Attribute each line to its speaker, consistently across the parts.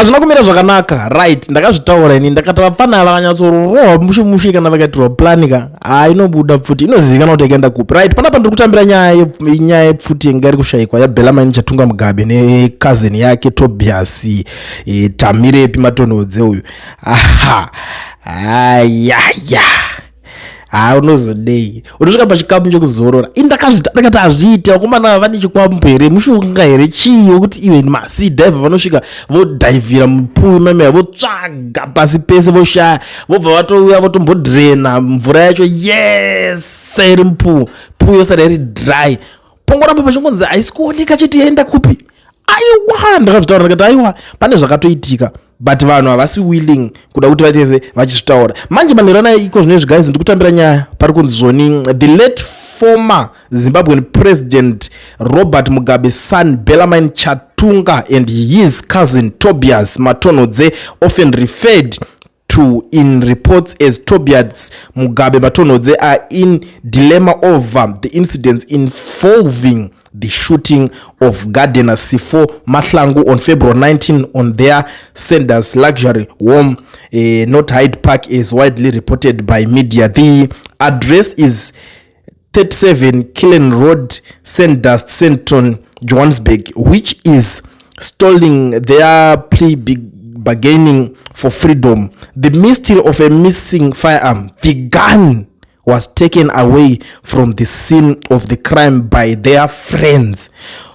Speaker 1: Azvina kumira zvakanaka, right? Ndakazvitaura ini ndakati pana vakanyatsororoa mushimushi kana vakatirwa planika inobuda Pfuti inozivikanwa kuti ikaenda kupi, right? Panapa ndiri kutambira nyaya yepfuti yanga iri kushayikwa yaBellarmine Chatunga Mugabe necousin yake Tobias Tamirepi Matonhodze uyu. Unozodei unosvika pachikamu chekuzorora ndakati azviita vakomana vane chikwambo here mushonga here chii wekuti iwe masi dhaivha vanosvika vodhaivhira mupuwi mamera votsvaga pasi pese voshaya vobva vatouya votombodrena mvura yacho yese iri mupuwi yosara iri dry pongoramba pachingonzi haisi kuoneka chete yaenda kupi. Aiwa ndakazvitaura ndakati aiwa pane zvakatoitika but vanhu havasi willing kuda kuti vateze vachizvitaura. Manje manerana iko zvino guys ndiri kutambira nyaya pari kunzi zvoni the late former Zimbabwean president Robert Mugabe's son Bellarmine Chatunga and his cousin Tobias Matonhodze, often referred to in reports as Tobias Mugabe Matonhodze, are in dilemma over the incidents involving the shooting of gardener Sipho Mahlangu on February 19 on their Sanders luxury home, not Hyde Park, is widely reported by media. The address is 37 Killen Road, Sanders, Centron, Johannesburg, which is stalling their plea bargaining for freedom. The mystery of a missing firearm, the gun, was taken away from the scene of the crime by their friends,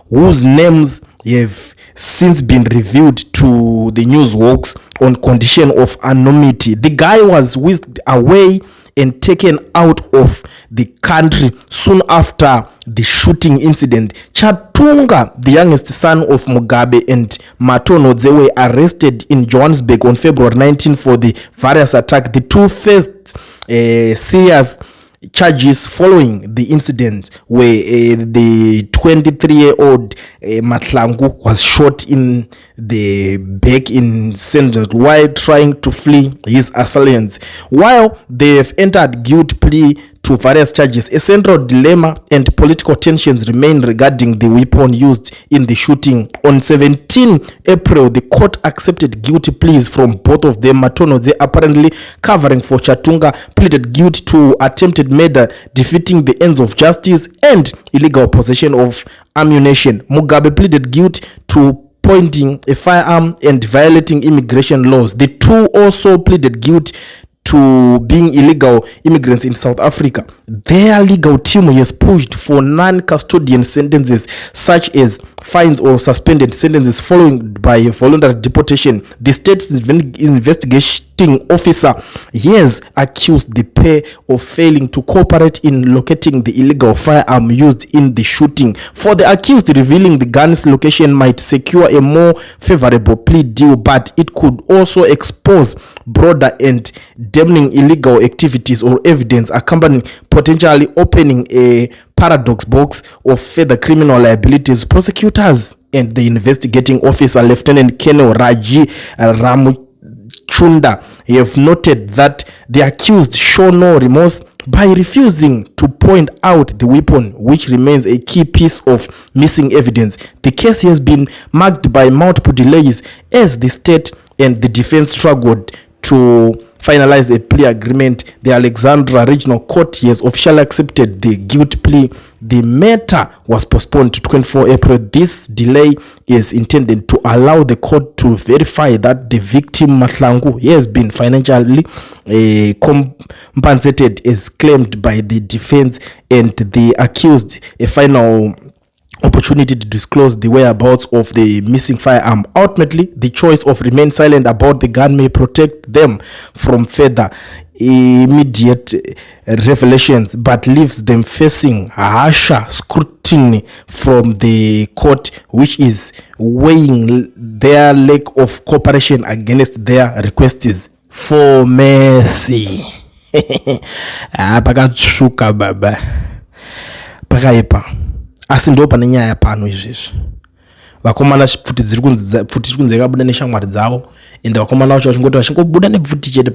Speaker 1: whose names have since been revealed to the newsworks on condition of anonymity. The guy was whisked away and taken out of the country soon after the shooting incident. Chatunga, the youngest son of Mugabe and Matonhodze, were arrested in Johannesburg on February 19 for the various attacks. The two faced serious charges following the incident where the 23-year-old Mahlangu was shot in the back in Central while trying to flee his assailants. While they have entered guilty plea to various charges, a central dilemma and political tensions remain regarding the weapon used in the shooting. On 17 April, the court accepted guilty pleas from both of them. Matonhodze, apparently covering for Chatunga, pleaded guilty to attempted murder, defeating the ends of justice, and illegal possession of ammunition. Mugabe pleaded guilty to pointing a firearm and violating immigration laws. The two also pleaded guilty to being illegal immigrants in South Africa. Their legal team has pushed for non-custodian sentences such as fines or suspended sentences following by voluntary deportation. The state's investigating officer has accused the pair of failing to cooperate in locating the illegal firearm used in the shooting. For the accused, revealing the gun's location might secure a more favorable plea deal, but it could also expose broader and damning illegal activities or evidence accompanying, potentially opening a paradox box of further criminal liabilities. Prosecutors and the investigating officer, Lieutenant Colonel Raji Ramuchunda, have noted that the accused show no remorse by refusing to point out the weapon, which remains a key piece of missing evidence. The case has been marked by multiple delays as the state and the defense struggled to finalize a plea agreement. The Alexandra Regional Court has officially accepted the guilty plea. The matter was postponed to 24 April. This delay is intended to allow the court to verify that the victim Mahlangu has been financially compensated as claimed by the defense, and the accused a final opportunity to disclose the whereabouts of the missing firearm. Ultimately, the choice of remain silent about the gun may protect them from further immediate revelations, but leaves them facing harsher scrutiny from the court, which is weighing their lack of cooperation against their requests for mercy. Pakatshuka baba pakaipa. Asi ndo pane nyaya pano izvezvi. Vakomana Pfuti tiri kunze kabuda neshamwari dzavo, ende vakomana vacho vachingoti vachingobuda nePfuti chete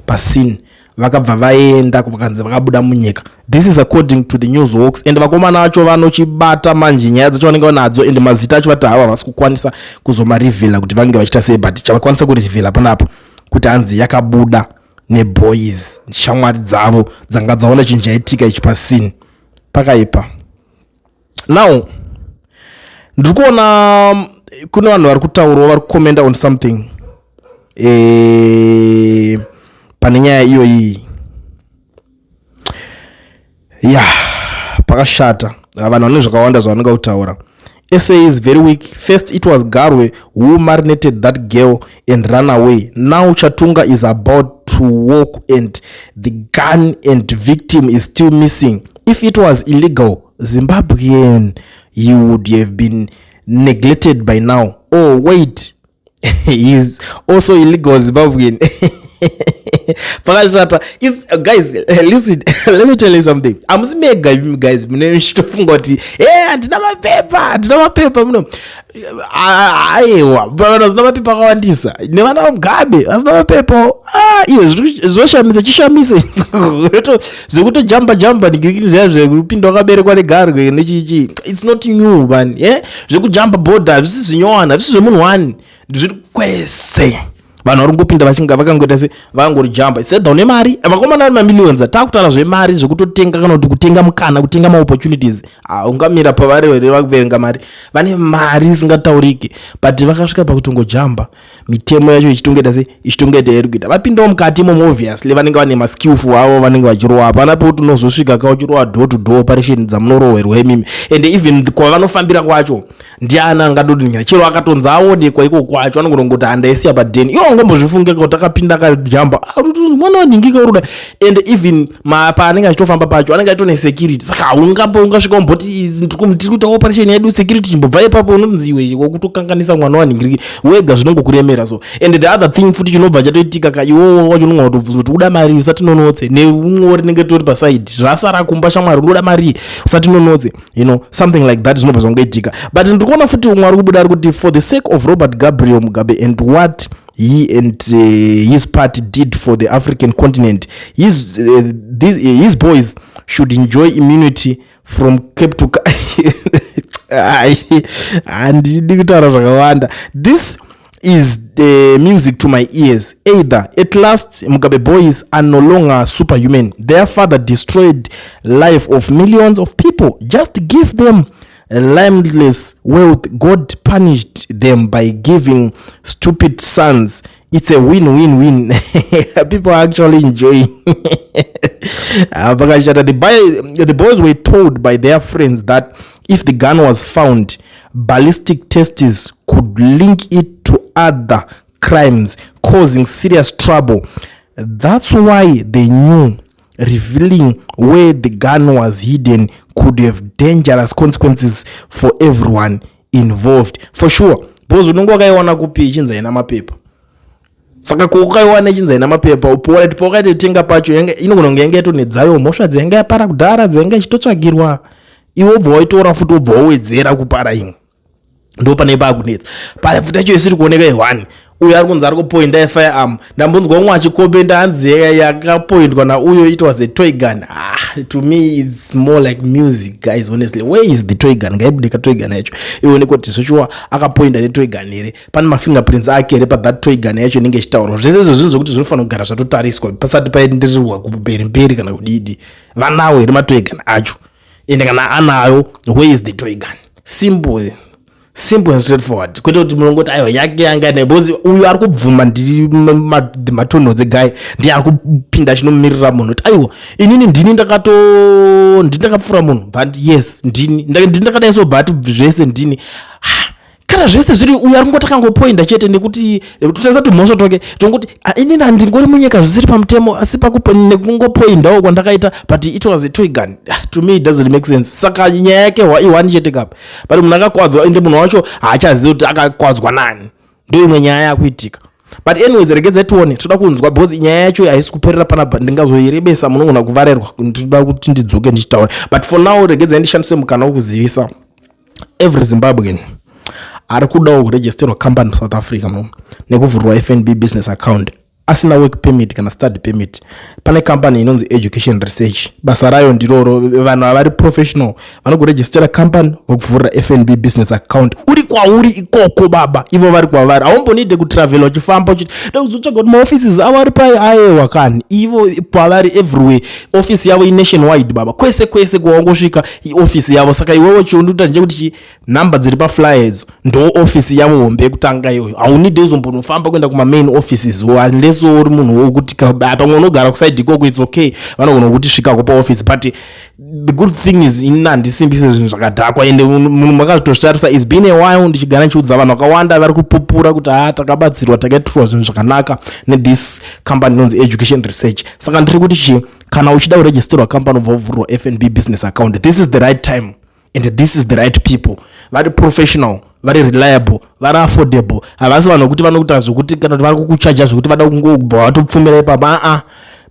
Speaker 1: pascene vakabva vaenda vakanzi vakabuda munyika. This is according to the news hawks. And vakomana vacho vanochibata manje nyaya dzacho vanenge vanadzo, and mazita acho vati hava vasi kukwanisa kuzomarivhila kuti vange vachiita sei, but chavakwanisa kurivhila panapa kuti hanzi yakabuda neboys shamwari dzavo dzanga dzaona chinhu chaitika ichi pasini pakaipa. Now ndiri kuona kune vanhu vari kutaurawo vari kukomenda on something pane nyaya iyoyi. Pakashata vanhu vane zvakawanda zvavanenge kutaura. SA is very weak. First it was Garwe who marinated that girl and ran away. Now Chatunga is about to walk and the gun and victim is still missing. If it was illegal, Zimbabwean, you would have been neglected by now. Oh wait, he is also illegal Zimbabwean. Guys, listen, let me tell you something. I'm saying guys, ndinofunga kuti handina mapepa muno. Aiwa, bwana zina mapepa akawandisa. Nevana vaMugabe vasina mapepa. Iwe zvoshamisa chishamisa. Zvekuto jamba ndikupinda wakaberekwa negarwe nechichi. It's not new man. Zvekujamba border zvisi zvinywana, zvisi zvemunhu wani. Zviri kwese. Vanhu vari kungopinda vakangoita se vakangorujamba. Sedza une mari vakomana vari mamillions takutaura zvemari zvekutotenga kana kuti kutenga mukana kutenga maopportunities. Ungamira pavari vakuverenga mari vane mari isingatauriki, but vakasvika pakutongojamba mitemo yacho ichitongeta se ichitongeta iri kuita. Vapindawo mukati imomo obviously vanenge vane maskillful avo vanenge vachirowa. Hapana pekuti unozosvika kauchirowa door to door operation dzamunorowerwa imimi, and even kwavanofambira kwacho ndiana angadodingira chero akatonza aonekwa iko kwacho anongoti andaisiya padheni. Ngombozvifunge kuti akapinda akajamba mwana waningika uruda, and even paanenge achitofamba pacho anenge achitone security. Saka ungasvika umboti tiri kuita operation yedu security chimbobva ipapo unonzi iwe wokutokanganisa mwana waningiriki wega zvinongokuremera. So and the other thing futi chinobva chatoitika kaiwowo wacho unonga kutobvunza kuti uda mari usati nonotse neumwe rinenge tori paside zvasara kumba shamwari unoda mari usati nonotse, something like that zvinobva zvangoitika. But ndikuona futi umwe ari kubuda ari kuti for the sake of Robert Gabriel Mugabe and what he and his party did for the African continent, his boys should enjoy immunity from Cape to and this is the music to my ears. Either at last Mugabe boys are no longer superhuman. Their father destroyed life of millions of people. Just give them limitless wealth. God punished them by giving stupid sons. It's a win-win-win. People are actually enjoying. The boys were told by their friends that if the gun was found, ballistic tests could link it to other crimes, causing serious trouble. That's why they knew revealing where the gun was hidden could have dangerous consequences for everyone involved. For sure. Bozo nungu wakaiwana kupi chinza ina mapepa. Saka kukaiwana chinza ina mapepa upora tipoka tenga pacho inokunonga yenge to nedzayo mosha dzenga yapara kudhara dzenga chitotsvagirwa. Iwo bvo waitora futi bvo wawedzera kupara imwe. Ndo pane pakunetsa. Pale futi yacho isiri kuoneka ye1. Uyo ari kunzi ari kupointa firearm. Ndambonzwa umwe achikomenta hanzi yakapointwa nauyo it was a toy gun. To me it's more like music guys, honestly. Where is the toy gun? Ngaibudika toy gun yacho ionekwa kuti sochwa akapointa netoy gun here pane mafingerprints ake here pa that toy gun yacho inenge chitaurwa. Zvese zvinhu zvokuti zvinofanira kugara zvatotariswa pasati paendeserwa kumberi kana kudidi vanawo here matoy gun acho, ende kana anayo where is the toy gun? Simple and straightforward. Kwete kuti munongoti ayo yake yanga nebozi uyu ari kubvuma ndiri matonho dzeguy ndiye ari kupinda chinomirira munhu kuti aiwa inini ndini ndakapfura munhu, but yes ndini ndakadaiso but zvese ndini kana zvese zviri uyu ari kungoti akangopoinda chete nekuti tusasa tumhosva toke tongoti inini handingori munyika zvisiri pamutemo asi nekungopoindawo kwandakaita, but it was a toy gun. To me it doesn't make sense. Saka nyaya yake iwani chete kapa, but munhu akakwadzwa ende munhu wacho haachazivi kuti akakwadzwa nani, ndio imwe nyaya yakuitika. But anyways regedza tione, toda kunzwa because nyaya yacho haisi kuperera panapa, ndingazoirebesa munogona kuvarerwa toda kuti ndidzoke ndichitaura. But for now regedza ndishandise mukana wokuzivisa every Zimbabwean ari kudawo kuregisterwa company South Africa nekuvhurwa FNB business account asina work permit kana study permit. Pane company inonzi education research, basa rayo ndiroro, vanhu avari professional vanogoregistera company vokuvhurira FNB business account uri kwauri ikoko baba, ivo vari kwavari, haumbonide kutravel uchifamba uchiti ndokuzotsvaga kuti maoffices avo ari pai ayewa kani, ivo pavari everywhere. Office yavo nationwide baba, kwese kwese kwawangosvika office yavo. Saka iwewe chionduta nje kuti namba dziri paflyers ndo office yavo hombe yekutanga iyoyo, haunide uzombonofamba kuenda kuma main offices unless uri munhu wokuti pamwe unogara kuside ikoko it's okay, vanogona kuti svikako paoffice. But the good thing is handisimbise zvinhu zvakadhakwa, ende munhu makazotostarisa it's been a while ndichigara ndichiudza vanhu vakawanda vari kupupura kuti takabatsirwa takaitirwa zvinhu zvakanaka nethis company inonzi education research. Saka ndiri kuti kana uchida kuregisterwa company ubva uvhurwa FNB business account, this is the right time and this is the right people. Very professional, very reliable, very affordable. Havasi vanhu kuti vanokuita zvokuti kana vari kukuchaja zvokuti vada kungobva watopfumira ipapa.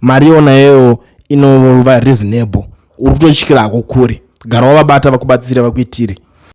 Speaker 1: Mari yona iyoyo inova reasonable, uri kutotyirako kure. Gara wavabata vakubatsire vakuitire.